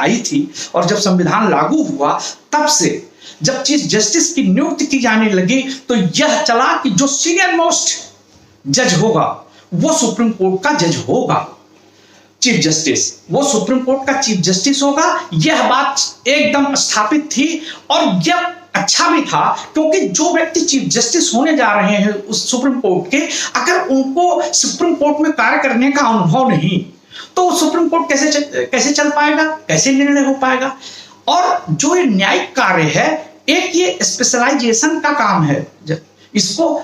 आई थी और जब संविधान लागू हुआ तब से जब चीफ जस्टिस की नियुक्ति की जाने लगी तो यह चला कि जो सीनियर मोस्ट जज होगा वो सुप्रीम कोर्ट का जज होगा, चीफ जस्टिस वो सुप्रीम कोर्ट का चीफ जस्टिस होगा। यह बात एकदम स्थापित थी और यह अच्छा भी था क्योंकि जो व्यक्ति चीफ जस्टिस होने जा रहे हैं उस सुप्रीम कोर्ट के, अगर उनको सुप्रीम कोर्ट में कार्य करने का अनुभव नहीं तो सुप्रीम कोर्ट कैसे चल पाएगा, कैसे निर्णय हो पाएगा। और जो ये न्यायिक कार्य है एक ये स्पेशलाइजेशन का काम है, इसको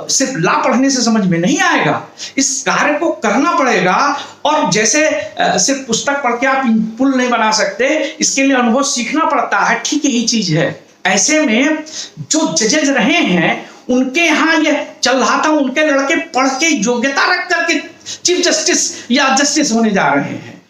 सिर्फ ला पढ़ने से समझ में नहीं आएगा, इस कार्य को करना पड़ेगा। और जैसे सिर्फ पुस्तक पढ़ के आप पुल नहीं बना सकते, इसके लिए अनुभव सीखना पड़ता है, ठीक यही चीज है। ऐसे में जो जजेज रहे हैं उनके यहाँ यह चल रहा था, उनके लड़के पढ़ के योग्यता रख करके चीफ जस्टिस या जस्टिस होने जा रहे हैं।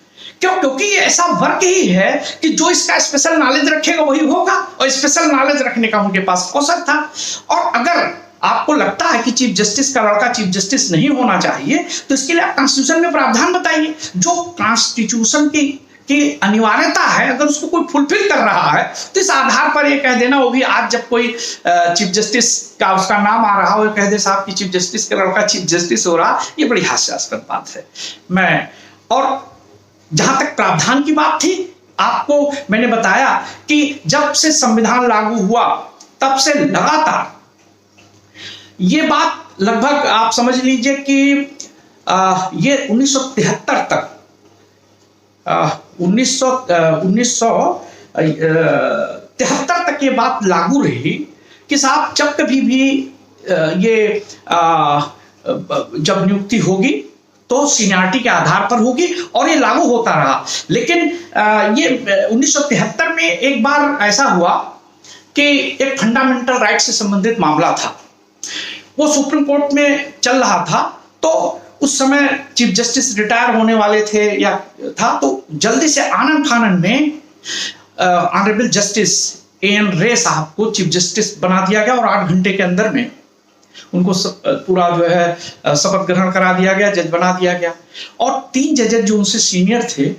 क्यों? क्योंकि ये ऐसा वर्क ही है कि जो इसका स्पेशल नॉलेज रखेगा वही होगा, और स्पेशल नॉलेज रखने का उनके पास कौशल था। और अगर आपको लगता है कि चीफ जस्टिस का लड़का चीफ जस्टिस नहीं होना चाहिए तो इसके लिए आप कॉन्स्टिट्यूशन में प्रावधान बताइए। जो कॉन्स्टिट्यूशन की अनिवार्यता है अगर उसको कोई फुलफिल कर रहा है तो इस आधार पर ये कह देना, वो भी आज जब कोई चीफ जस्टिस का उसका नाम आ रहा हो कह दे साहब की चीफ जस्टिस का लड़का चीफ जस्टिस हो रहा, ये बड़ी हास्यास्पद बात है। और जहां तक प्रावधान की बात थी, आपको मैंने बताया कि जब से संविधान लागू हुआ तब से लगातार ये बात लगभग आप समझ लीजिए कि ये 1973 तक 1973 तक ये बात लागू रही कि साहब जब कभी भी ये जब नियुक्ति होगी तो सीनियरिटी के आधार पर होगी और ये लागू होता रहा। लेकिन ये 1973 में एक बार ऐसा हुआ कि एक फंडामेंटल राइट से संबंधित मामला था, वो सुप्रीम कोर्ट में चल रहा था। तो उस समय चीफ जस्टिस रिटायर होने वाले थे या था, तो जल्दी से आनन फानन में ऑनरेबल जस्टिस एन रे साहब को चीफ जस्टिस बना दिया गया और 8 घंटे के अंदर में उनको पूरा जो है शपथ ग्रहण करा दिया गया, जज बना दिया गया। और 3 जजेस जो उनसे सीनियर थे,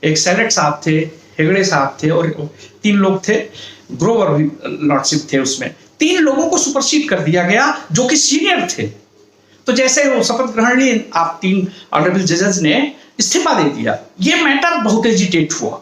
एक सैलेट साहब थे, हेगड़े साहब थे और 3 लोग थे, ग्रोवर लॉर्डशिप थे, उसमें 3 लोगों को सुपरसीड कर दिया गया जो कि सीनियर थे। तो जैसे वो शपथ ग्रहण ली, आप 3 ऑनरेबल जजेस ने इस्तीफा दे दिया। ये मैटर बहुत एजिटेट हुआ।